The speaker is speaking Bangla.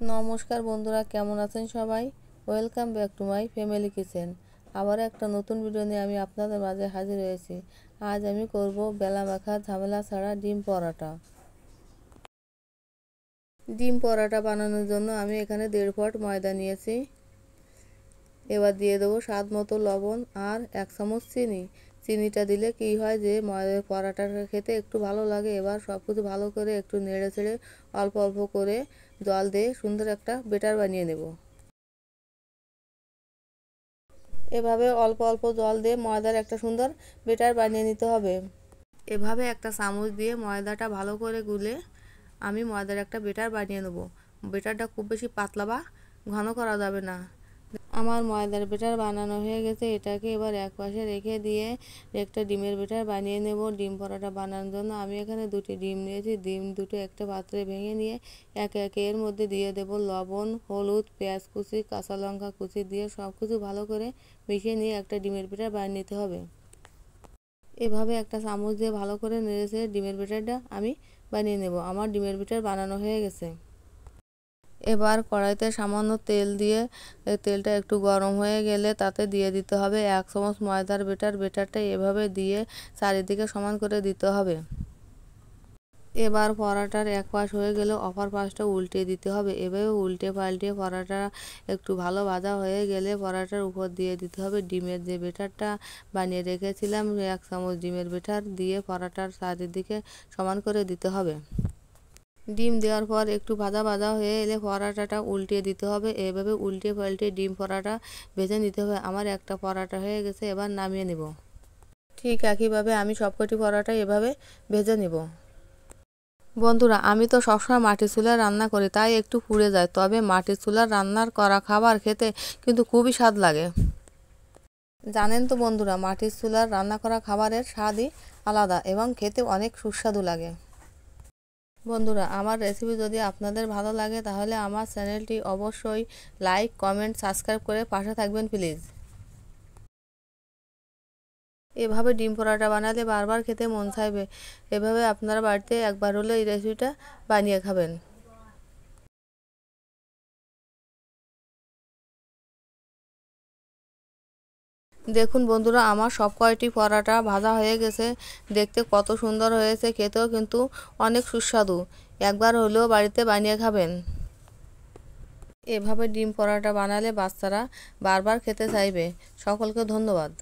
নমস্কার বন্ধুরা, কেমন আছেন সবাই? Welcome back to my family kitchen. আবার একটা নতুন ভিডিও নিয়ে আমি আপনাদের মাঝে হাজির হয়েছি। আজ আমি করব বেলা মাখা ঝামেলা ছাড়া ডিম পরোটা। ডিম পরোটা বানানোর জন্য আমি এখানে 1.5 পট ময়দা নিয়েছি। এবার দিয়ে দেবো স্বাদ মতো লবণ আর 1 চামচ চিনি। চিনিটা দিলে কি হয় যে ময়দার পরোটাটা খেতে একটু ভালো লাগে। এবার সব কিছু ভালো করে একটু নেড়ে ছেড়ে অল্প অল্প করে জল দিয়ে সুন্দর একটা ব্যাটার বানিয়ে নেব। এভাবে অল্প অল্প জল দিয়ে ময়দার একটা সুন্দর ব্যাটার বানিয়ে নিতে হবে। এভাবে একটা চামচ দিয়ে ময়দাটা ভালো করে গুলে আমি ময়দার একটা ব্যাটার বানিয়ে নেব। ব্যাটারটা খুব বেশি পাতলা বা ঘন করা যাবে না। আমার ময়দার ব্যাটার বানানো হয়ে গেছে। এটাকে এবার এক পাশে রেখে দিয়ে একটা ডিমের ব্যাটার বানিয়ে নেব। ডিম পরোটা বানানোর জন্য আমি এখানে 2টি ডিম নিয়েছি। ডিম দুটো একটা পাত্রে ভেঙে নিয়ে একে একে এর মধ্যে দিয়ে দেব লবণ, হলুদ, পেঁয়াজ কুচি, কাঁচা লঙ্কা কুচি দিয়ে সব কিছু ভালো করে মিশিয়ে নিয়ে একটা ডিমের ব্যাটার বানিয়ে নিতে হবে। এভাবে একটা চামচ দিয়ে ভালো করে নেড়েছে ডিমের ব্যাটারটা আমি বানিয়ে নেব। আমার ডিমের ব্যাটার বানানো হয়ে গেছে। এবার কড়াইতে সামান্য তেল দিয়ে তেলটা একটু গরম হয়ে গেলে তাতে দিয়ে দিতে হবে 1 চামচ ময়দার ব্যাটার। ব্যাটারটা এভাবে দিয়ে চারিদিকে সমান করে দিতে হবে। এবার পরোটার এক পাশ হয়ে গেলে অপর পাশটা উল্টে দিতে হবে। এভাবে উল্টে পাল্টে পরোটা একটু ভালো ভাজা হয়ে গেলে পরোটার উপর দিয়ে দিতে হবে ডিমের যে ব্যাটারটা বানিয়ে রেখেছিলাম। 1 চামচ ডিমের ব্যাটার দিয়ে পরোটার চারিদিকে সমান করে দিতে হবে। ডিম দেওয়ার পর একটু ভাজা ভাজা হয়ে এলে পরোটাটা উল্টে দিতে হবে। এভাবে উল্টে পাল্টে ডিম পরোটা ভেজে নিতে হবে। আমার একটা পরোটা হয়ে গেছে, এবার নামিয়ে নেব। ঠিক একইভাবে আমি সবকটি পরোটা এভাবে ভেজে নেব। বন্ধুরা, আমি তো সবসময় মাটির চুলায় রান্না করি, তাই একটু পুড়ে যায়। তবে মাটির চুলার রান্নার করা খাবার খেতে কিন্তু খুবই স্বাদ লাগে। জানেন তো বন্ধুরা, মাটির চুলার রান্না করা খাবারের স্বাদই আলাদা এবং খেতে অনেক সুস্বাদু লাগে। বন্ধুরা, আমার রেসিপি যদি আপনাদের ভালো লাগে তাহলে আমার চ্যানেলটি অবশ্যই লাইক, কমেন্ট, সাবস্ক্রাইব করে পাশে থাকবেন প্লিজ। এভাবে ডিম পরোটা বানালে বারবার খেতে মন চাইবে। এভাবে আপনারা বাড়িতে একবার হলে এই রেসিপিটা বানিয়ে খাবেন। দেখুন বন্ধুরা, আমার সব কয়টি পরোটা ভাজা হয়ে গেছে। দেখতে কত সুন্দর হয়েছে, খেতেও কিন্তু অনেক সুস্বাদু। একবার হলেও বাড়িতে বানিয়ে খাবেন। এভাবে ডিম পরোটা বানালে বাচ্চারা বারবার খেতে চাইবে। সকলকে ধন্যবাদ।